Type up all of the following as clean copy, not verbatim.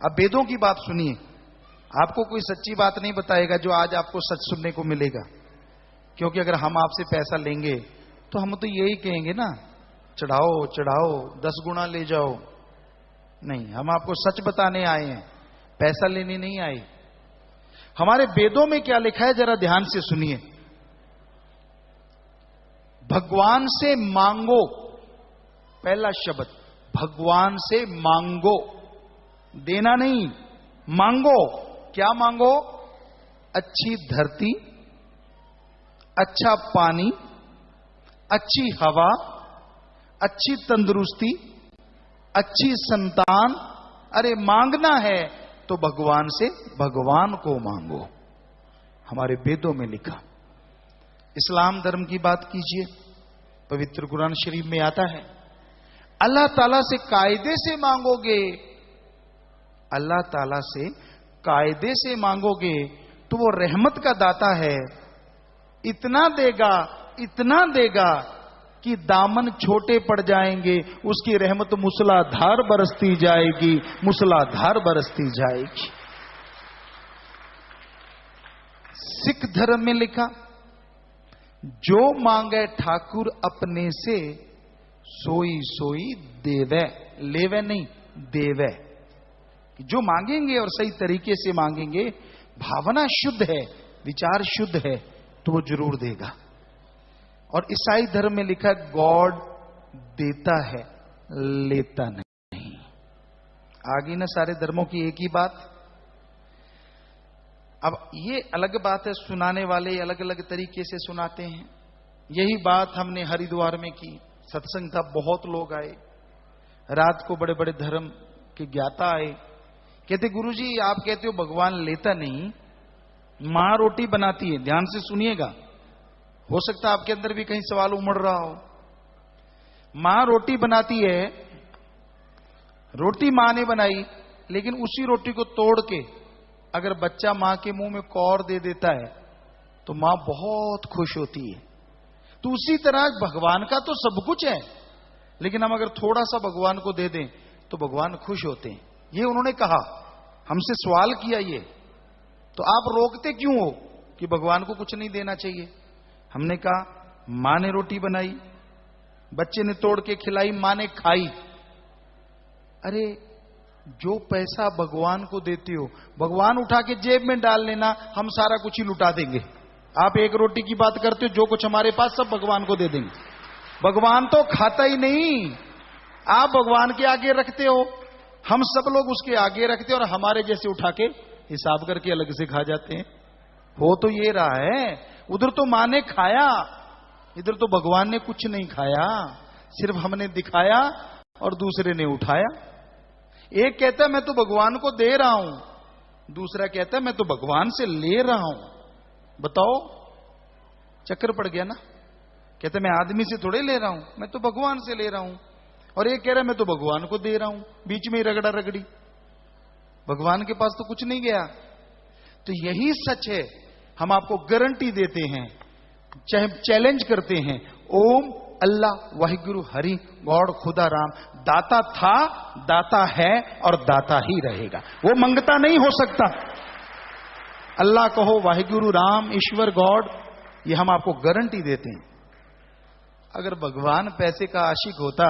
अब वेदों की बात सुनिए, आपको कोई सच्ची बात नहीं बताएगा जो आज आपको सच सुनने को मिलेगा। क्योंकि अगर हम आपसे पैसा लेंगे तो हम तो यही कहेंगे ना, चढ़ाओ चढ़ाओ 10 गुना ले जाओ। नहीं, हम आपको सच बताने आए हैं, पैसा लेने नहीं आए। हमारे वेदों में क्या लिखा है जरा ध्यान से सुनिए। भगवान से मांगो, पहला शब्द भगवान से मांगो, देना नहीं, मांगो। क्या मांगो? अच्छी धरती, अच्छा पानी, अच्छी हवा, अच्छी तंदुरुस्ती, अच्छी संतान। अरे मांगना है तो भगवान से भगवान को मांगो, हमारे वेदों में लिखा। इस्लाम धर्म की बात कीजिए, पवित्र कुरान शरीफ में आता है, अल्लाह ताला से कायदे से मांगोगे, अल्लाह ताला से कायदे से मांगोगे तो वो रहमत का दाता है, इतना देगा, इतना देगा कि दामन छोटे पड़ जाएंगे, उसकी रहमत मूसलाधार बरसती जाएगी, मूसलाधार बरसती जाएगी। सिख धर्म में लिखा, जो मांगे ठाकुर अपने से, सोई सोई देवे, लेवे नहीं देवे। जो मांगेंगे और सही तरीके से मांगेंगे, भावना शुद्ध है, विचार शुद्ध है, तो वो जरूर देगा। और ईसाई धर्म में लिखा, गॉड देता है लेता नहीं। आगे ना सारे धर्मों की एक ही बात। अब ये अलग बात है, सुनाने वाले अलग अलग तरीके से सुनाते हैं। यही बात हमने हरिद्वार में की, सत्संग था, बहुत लोग आए। रात को बड़े बड़े धर्म के ज्ञाता आए, कहते गुरुजी आप कहते हो भगवान लेता नहीं, मां रोटी बनाती है। ध्यान से सुनिएगा, हो सकता है आपके अंदर भी कहीं सवाल उमड़ रहा हो। मां रोटी बनाती है, रोटी मां ने बनाई, लेकिन उसी रोटी को तोड़ के अगर बच्चा मां के मुंह में कौर दे देता है तो मां बहुत खुश होती है। तो उसी तरह भगवान का तो सब कुछ है, लेकिन हम अगर थोड़ा सा भगवान को दे दें तो भगवान खुश होते हैं। ये उन्होंने कहा, हमसे सवाल किया ये, तो आप रोकते क्यों हो कि भगवान को कुछ नहीं देना चाहिए? हमने कहा मां ने रोटी बनाई, बच्चे ने तोड़ के खिलाई, मां ने खाई। अरे जो पैसा भगवान को देते हो, भगवान उठा के जेब में डाल लेना, हम सारा कुछ ही लुटा देंगे। आप एक रोटी की बात करते हो, जो कुछ हमारे पास सब भगवान को दे देंगे। भगवान तो खाता ही नहीं, आप भगवान के आगे रखते हो, हम सब लोग उसके आगे रखते हैं और हमारे जैसे उठा के हिसाब करके अलग से खा जाते हैं। हो तो ये रहा है, उधर तो मां ने खाया, इधर तो भगवान ने कुछ नहीं खाया, सिर्फ हमने दिखाया और दूसरे ने उठाया। एक कहता है मैं तो भगवान को दे रहा हूं, दूसरा कहता है मैं तो भगवान से ले रहा हूं। बताओ, चक्कर पड़ गया ना। कहता है मैं आदमी से थोड़े ले रहा हूं, मैं तो भगवान से ले रहा हूं। और एक कह रहा है मैं तो भगवान को दे रहा हूं, बीच में ही रगड़ा रगड़ी, भगवान के पास तो कुछ नहीं गया। तो यही सच है, हम आपको गारंटी देते हैं, चाहे चैलेंज करते हैं, ओम अल्लाह वाहिगुरु हरि गॉड खुदा राम दाता था, दाता है और दाता ही रहेगा। वो मंगता नहीं हो सकता। अल्लाह कहो, वाहिगुरु राम ईश्वर गॉड, ये हम आपको गारंटी देते हैं। अगर भगवान पैसे का आशिक होता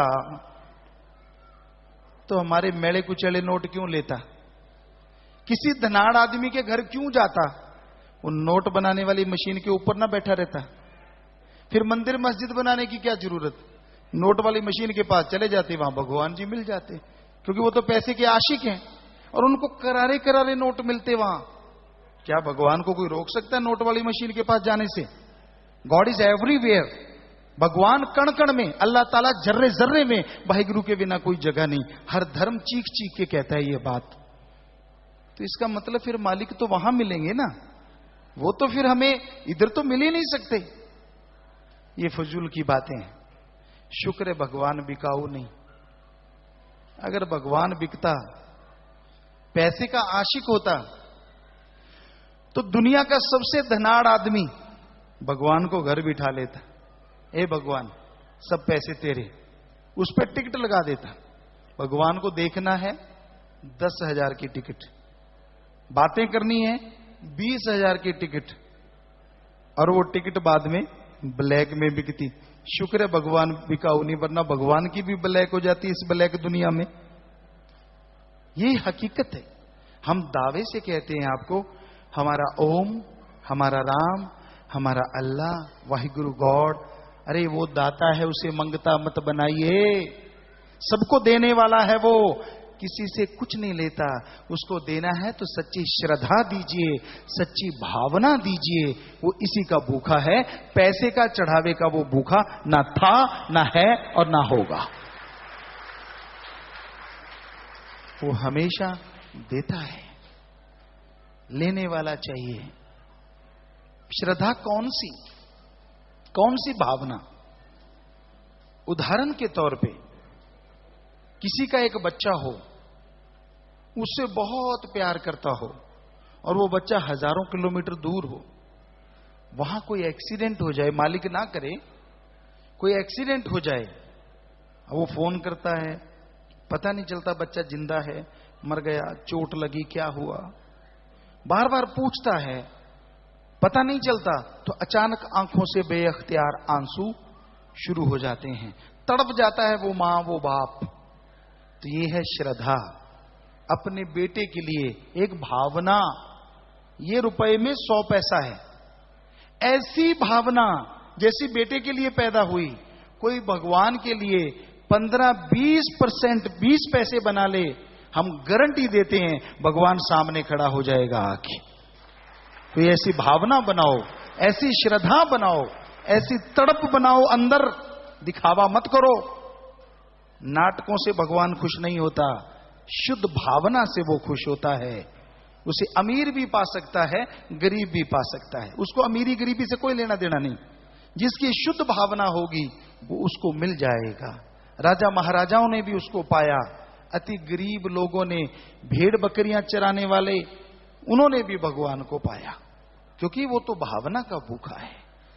तो हमारे मेले कुचले नोट क्यों लेता? किसी धनाढ़ आदमी के घर क्यों जाता? वो नोट बनाने वाली मशीन के ऊपर ना बैठा रहता। फिर मंदिर मस्जिद बनाने की क्या जरूरत? नोट वाली मशीन के पास चले जाते, वहां भगवान जी मिल जाते, क्योंकि वो तो पैसे के आशिक हैं और उनको करारे करारे नोट मिलते वहां। क्या भगवान को कोई रोक सकता है नोट वाली मशीन के पास जाने से? God is everywhere. भगवान कण कण में, अल्लाह ताला जर्रे जर्रे में, वाहिगुरु के बिना कोई जगह नहीं। हर धर्म चीख चीख के कहता है ये बात। तो इसका मतलब फिर मालिक तो वहां मिलेंगे ना, वो तो फिर हमें इधर तो मिल ही नहीं सकते। ये फजूल की बातें हैं। शुक्र है भगवान बिकाऊ नहीं। अगर भगवान बिकता, पैसे का आशिक होता, तो दुनिया का सबसे धनाढ़ आदमी भगवान को घर बिठा लेता। ए भगवान, सब पैसे तेरे, उस पर टिकट लगा देता। भगवान को देखना है, 10,000 की टिकट, बातें करनी है 20,000 की टिकट, और वो टिकट बाद में ब्लैक में बिकती। शुक्र है भगवान बिकाऊ नहीं, वरना भगवान की भी ब्लैक हो जाती इस ब्लैक दुनिया में। ये हकीकत है। हम दावे से कहते हैं आपको, हमारा ओम, हमारा राम, हमारा अल्लाह, वाहिगुरु गॉड। अरे वो दाता है, उसे मंगता मत बनाइए। सबको देने वाला है वो, किसी से कुछ नहीं लेता। उसको देना है तो सच्ची श्रद्धा दीजिए, सच्ची भावना दीजिए। वो इसी का भूखा है, पैसे का चढ़ावे का वो भूखा ना था, ना है और ना होगा। वो हमेशा देता है, लेने वाला चाहिए। श्रद्धा कौन सी भावना? उदाहरण के तौर पे किसी का एक बच्चा हो, उससे बहुत प्यार करता हो, और वो बच्चा हजारों किलोमीटर दूर हो, वहां कोई एक्सीडेंट हो जाए, मालिक ना करे, कोई एक्सीडेंट हो जाए, वो फोन करता है, पता नहीं चलता बच्चा जिंदा है, मर गया, चोट लगी, क्या हुआ, बार बार पूछता है, पता नहीं चलता, तो अचानक आंखों से बेअख्तियार आंसू शुरू हो जाते हैं, तड़प जाता है वो मां, वो बाप। तो ये है श्रद्धा, अपने बेटे के लिए एक भावना। ये रुपए में 100 पैसा है। ऐसी भावना जैसी बेटे के लिए पैदा हुई, कोई भगवान के लिए 15-20% 20 पैसे बना ले, हम गारंटी देते हैं भगवान सामने खड़ा हो जाएगा आके। तो ऐसी भावना बनाओ, ऐसी श्रद्धा बनाओ, ऐसी तड़प बनाओ अंदर, दिखावा मत करो। नाटकों से भगवान खुश नहीं होता, शुद्ध भावना से वो खुश होता है। उसे अमीर भी पा सकता है, गरीब भी पा सकता है, उसको अमीरी गरीबी से कोई लेना देना नहीं। जिसकी शुद्ध भावना होगी वो उसको मिल जाएगा। राजा महाराजाओं ने भी उसको पाया, अति गरीब लोगों ने, भेड़ बकरियां चराने वाले, उन्होंने भी भगवान को पाया, क्योंकि वो तो भावना का भूखा है,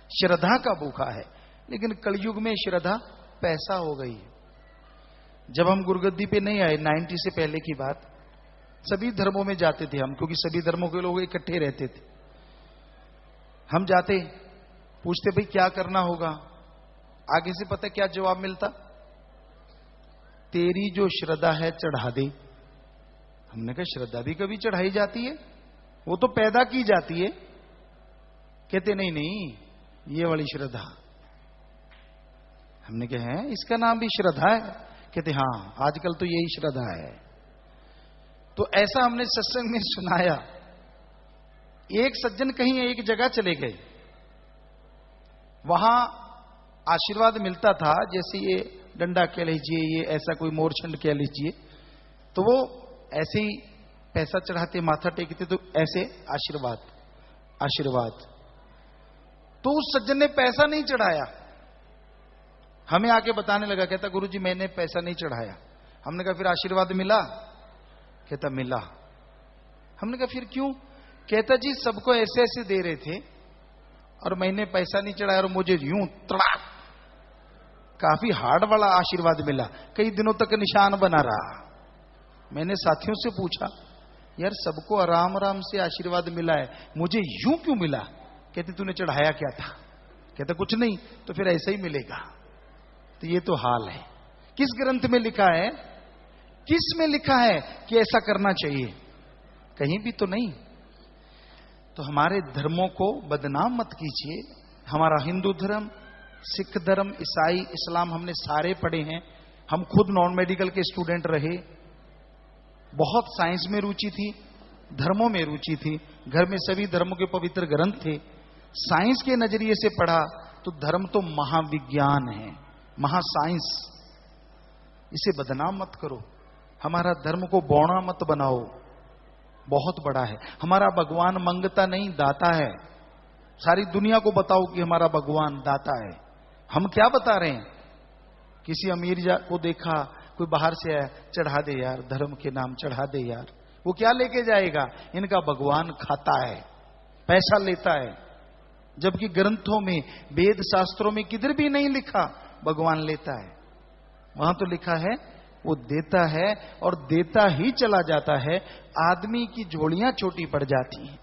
श्रद्धा का भूखा है। लेकिन कलयुग में श्रद्धा पैसा हो गई। जब हम गुरुगद्दी पे नहीं आए, 90 से पहले की बात, सभी धर्मों में जाते थे हम, क्योंकि सभी धर्मों के लोग इकट्ठे रहते थे। हम जाते, पूछते भाई क्या करना होगा, आगे से पता क्या जवाब मिलता, तेरी जो श्रद्धा है चढ़ा दे। हमने कहा श्रद्धा भी कभी चढ़ाई जाती है, वो तो पैदा की जाती है। कहते नहीं नहीं, ये वाली श्रद्धा। हमने कहा है इसका नाम भी श्रद्धा है? कहते हां, आजकल तो यही श्रद्धा है। तो ऐसा हमने सत्संग में सुनाया। एक सज्जन कहीं एक जगह चले गए, वहां आशीर्वाद मिलता था, जैसे ये डंडा कह लीजिए, ये ऐसा कोई मोरछंड कह लीजिए, तो वो ऐसे ही पैसा चढ़ाते, माथा टेकते, तो ऐसे आशीर्वाद आशीर्वाद। तो उस सज्जन ने पैसा नहीं चढ़ाया, हमें आके बताने लगा, कहता गुरुजी मैंने पैसा नहीं चढ़ाया। हमने कहा फिर आशीर्वाद मिला? कहता मिला। हमने कहा फिर क्यों? कहता जी सबको ऐसे ऐसे दे रहे थे और मैंने पैसा नहीं चढ़ाया और मुझे यूं तड़ाक काफी हार्ड वाला आशीर्वाद मिला, कई दिनों तक निशान बना रहा। मैंने साथियों से पूछा, यार सबको आराम आराम से आशीर्वाद मिला है, मुझे यूं क्यों मिला? कहते तूने चढ़ाया क्या था? कहता कुछ नहीं। तो फिर ऐसा ही मिलेगा। तो ये तो हाल है। किस ग्रंथ में लिखा है, किस में लिखा है कि ऐसा करना चाहिए? कहीं भी तो नहीं। तो हमारे धर्मों को बदनाम मत कीजिए। हमारा हिंदू धर्म, सिख धर्म, ईसाई, इस्लाम हमने सारे पढ़े हैं। हम खुद नॉन मेडिकल के स्टूडेंट रहे, बहुत साइंस में रुचि थी, धर्मों में रुचि थी, घर में सभी धर्मों के पवित्र ग्रंथ थे। साइंस के नजरिए से पढ़ा तो धर्म तो महाविज्ञान है, महासाइंस। इसे बदनाम मत करो। हमारा धर्म को बौना मत बनाओ, बहुत बड़ा है। हमारा भगवान मंगता नहीं, दाता है। सारी दुनिया को बताओ कि हमारा भगवान दाता है। हम क्या बता रहे हैं? किसी अमीर को देखा, कोई बाहर से आया, चढ़ा दे यार, धर्म के नाम चढ़ा दे यार। वो क्या लेके जाएगा? इनका भगवान खाता है, पैसा लेता है। जबकि ग्रंथों में, वेद शास्त्रों में किधर भी नहीं लिखा भगवान लेता है। वहां तो लिखा है वो देता है और देता ही चला जाता है। आदमी की झोलियां छोटी पड़ जाती हैं।